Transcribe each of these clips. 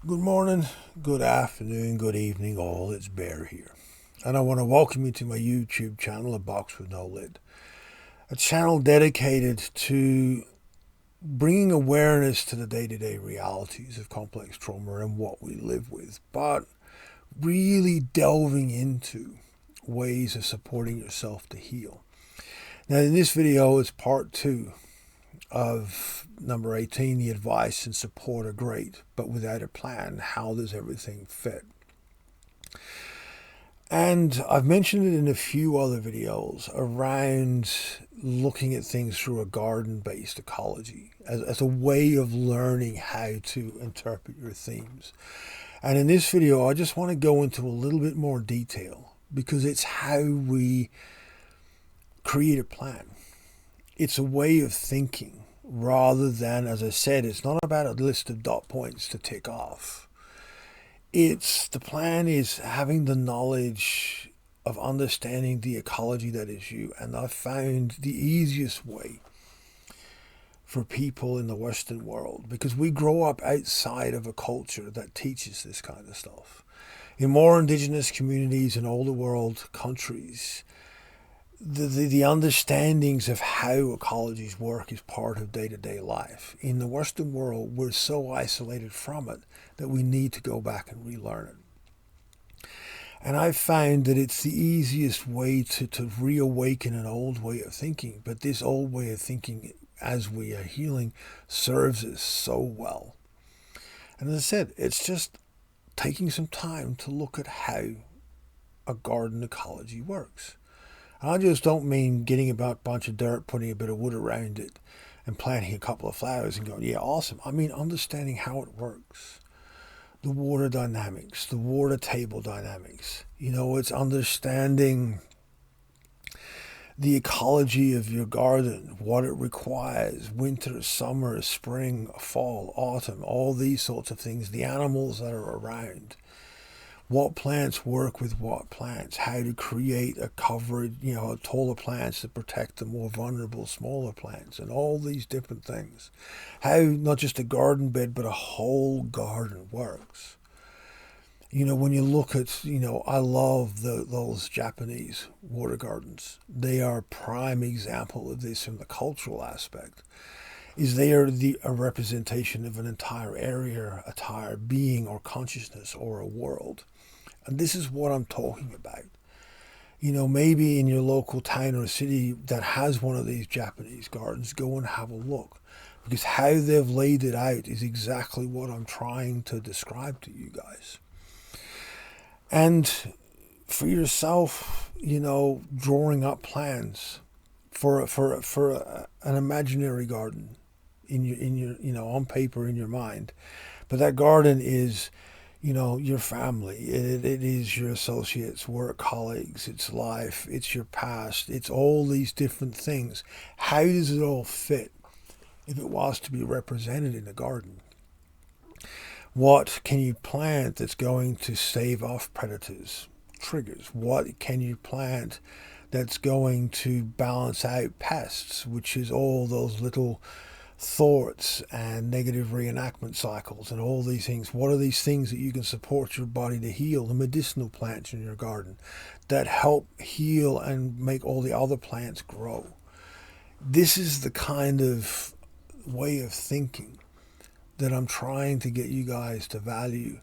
Good morning, good afternoon, good evening, all. It's Bear here. And I want to welcome you to my YouTube channel, A Box with No Lid. A channel dedicated to bringing awareness to the day-to-day realities of complex trauma and what we live with, but really delving into ways of supporting yourself to heal. Now, in this video, it's part 2 of number 18. The advice and support are great, but without a plan, how does everything fit? And I've mentioned it in a few other videos around looking at things through a garden-based ecology as a way of learning how to interpret your themes. And in this video, I just want to go into a little bit more detail because it's how we create a plan. It's a way of thinking rather than, as I said, it's not about a list of dot points to tick off. The plan is having the knowledge of understanding the ecology that is you. And I've found the easiest way for people in the Western world, because we grow up outside of a culture that teaches this kind of stuff. In more indigenous communities and older world countries, the understandings of how ecologies work is part of day-to-day life. In the Western world, we're so isolated from it that we need to go back and relearn it. And I've found that it's the easiest way to reawaken an old way of thinking. But this old way of thinking, as we are healing, serves us so well. And as I said, it's just taking some time to look at how a garden ecology works. I just don't mean getting a bunch of dirt, putting a bit of wood around it, and planting a couple of flowers and going, yeah, awesome. I mean understanding how it works. The water dynamics, the water table dynamics. It's understanding the ecology of your garden, what it requires, winter, summer, spring, fall, autumn, all these sorts of things, the animals that are around. What plants work with what plants, how to create a coverage, taller plants to protect the more vulnerable, smaller plants, and all these different things. How not just a garden bed, but a whole garden works. When you look at, I love those Japanese water gardens. They are a prime example of this from the cultural aspect. Is they are a representation of an entire area, entire being or consciousness or a world. And this is what I'm talking about. Maybe in your local town or city that has one of these Japanese gardens, go and have a look. Because how they've laid it out is exactly what I'm trying to describe to you guys. And for yourself, drawing up plans for an imaginary garden in your on paper in your mind. But that garden is your family. It is your associates, work colleagues, it's life, it's your past, it's all these different things. How does it all fit if it was to be represented in a garden? What can you plant that's going to stave off predators, triggers? What can you plant that's going to balance out pests, which is all those little thoughts and negative reenactment cycles and all these things? What are these things that you can support your body to heal? The medicinal plants in your garden that help heal and make all the other plants grow. This is the kind of way of thinking that I'm trying to get you guys to value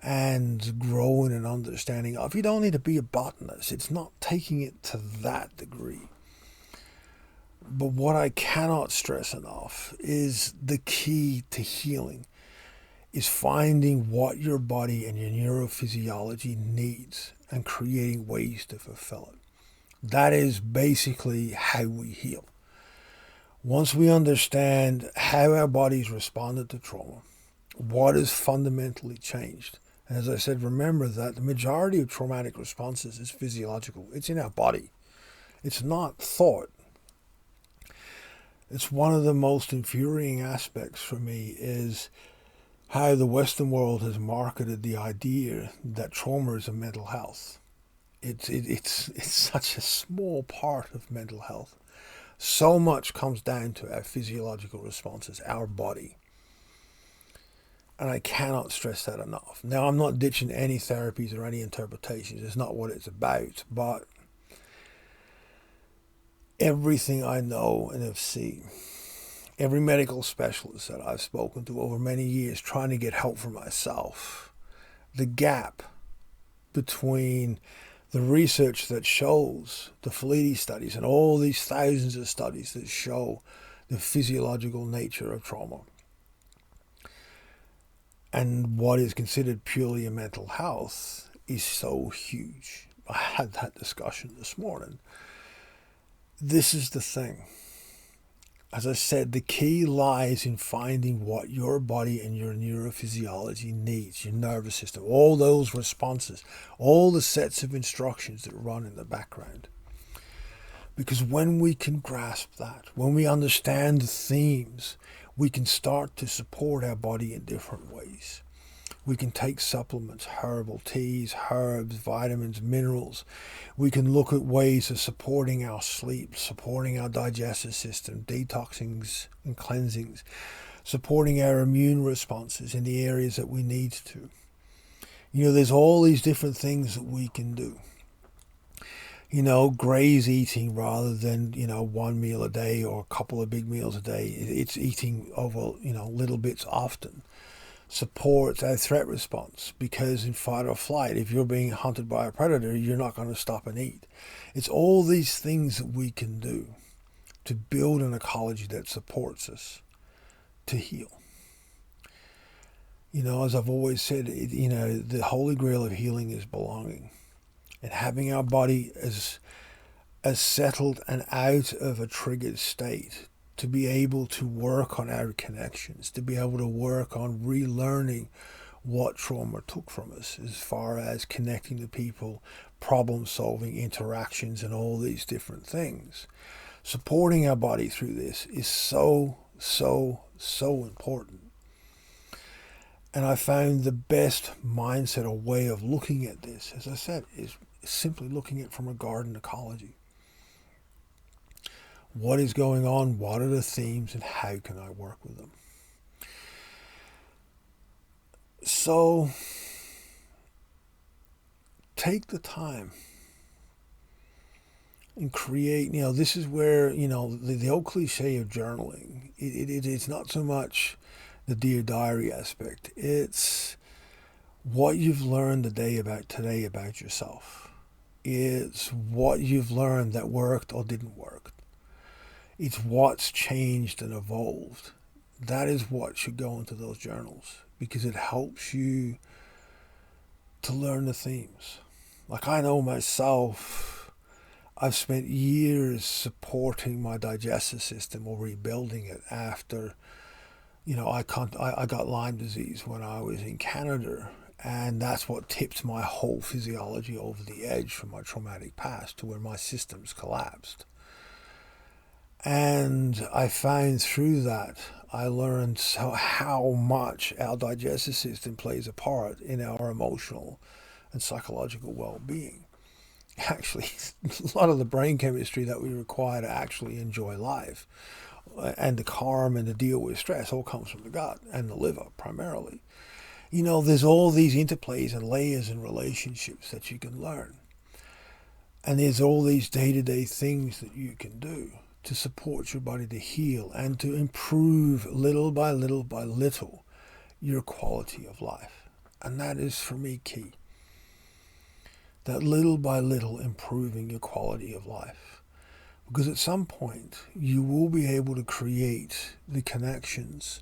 and grow in an understanding of. You don't need to be a botanist. It's not taking it to that degree. But what I cannot stress enough is the key to healing is finding what your body and your neurophysiology needs and creating ways to fulfill it. That is basically how we heal. Once we understand how our bodies responded to trauma, what has fundamentally changed. And as I said, remember that the majority of traumatic responses is physiological. It's in our body. It's not thought. It's one of the most infuriating aspects for me is how the Western world has marketed the idea that trauma is a mental health. It's such a small part of mental health. So much comes down to our physiological responses, our body. And I cannot stress that enough. Now, I'm not ditching any therapies or any interpretations. It's not what it's about. But everything I know and have seen, every medical specialist that I've spoken to over many years trying to get help for myself, the gap between the research that shows the Felitti studies and all these thousands of studies that show the physiological nature of trauma and what is considered purely a mental health is so huge. I had that discussion this morning. This is the thing. As I said, the key lies in finding what your body and your neurophysiology needs, your nervous system, all those responses, all the sets of instructions that run in the background. Because when we can grasp that, when we understand the themes, we can start to support our body in different ways. We can take supplements, herbal teas, herbs, vitamins, minerals. We can look at ways of supporting our sleep, supporting our digestive system, detoxings and cleansings, supporting our immune responses in the areas that we need to. There's all these different things that we can do. Graze eating rather than, one meal a day or a couple of big meals a day. It's eating over, little bits often. Supports our threat response, because in fight or flight, if you're being hunted by a predator, you're not going to stop and eat. It's all these things that we can do to build an ecology that supports us to heal. As I've always said, the holy grail of healing is belonging, and having our body as settled and out of a triggered state to be able to work on our connections, to be able to work on relearning what trauma took from us as far as connecting to people, problem solving, interactions, and all these different things. Supporting our body through this is so, so, so important. And I found the best mindset or way of looking at this, as I said, is simply looking at it from a garden ecology. What is going on? What are the themes? And how can I work with them? So take the time and create, this is where, the old cliche of journaling, it's not so much the Dear Diary aspect. It's what you've learned today about yourself. It's what you've learned that worked or didn't work. It's what's changed and evolved. That is what should go into those journals, because it helps you to learn the themes. Like, I know myself, I've spent years supporting my digestive system or rebuilding it after, I got Lyme disease when I was in Canada, and that's what tipped my whole physiology over the edge from my traumatic past to where my systems collapsed. And I found through that, I learned how much our digestive system plays a part in our emotional and psychological well-being. Actually, a lot of the brain chemistry that we require to actually enjoy life and to calm and to deal with stress all comes from the gut and the liver primarily. There's all these interplays and layers and relationships that you can learn. And there's all these day-to-day things that you can do to support your body to heal and to improve little by little by little your quality of life. And that is, for me, key. That little by little improving your quality of life. Because at some point, you will be able to create the connections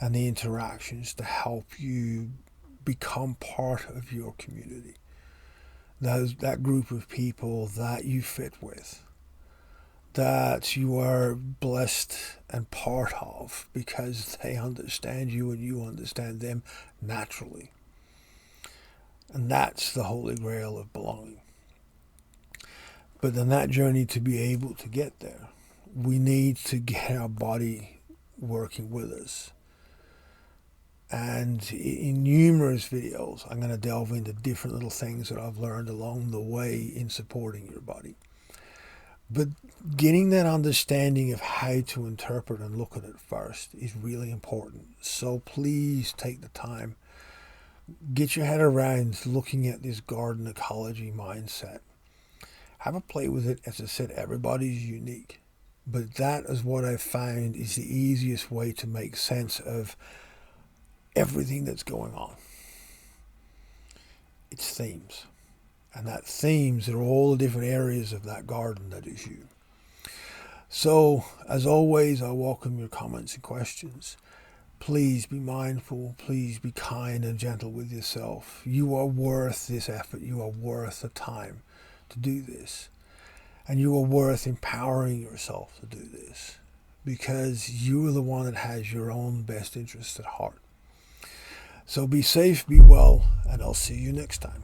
and the interactions to help you become part of your community. That group of people that you fit with, that you are blessed and part of because they understand you and you understand them naturally. And that's the holy grail of belonging. But in that journey, to be able to get there, we need to get our body working with us. And in numerous videos, I'm going to delve into different little things that I've learned along the way in supporting your body. But getting that understanding of how to interpret and look at it first is really important. So please take the time, get your head around looking at this garden ecology mindset. Have a play with it. As I said, everybody's unique. But that is what I've found is the easiest way to make sense of everything that's going on. It's themes. And that themes are all the different areas of that garden that is you. So, as always, I welcome your comments and questions. Please be mindful. Please be kind and gentle with yourself. You are worth this effort. You are worth the time to do this. And you are worth empowering yourself to do this. Because you are the one that has your own best interests at heart. So be safe, be well, and I'll see you next time.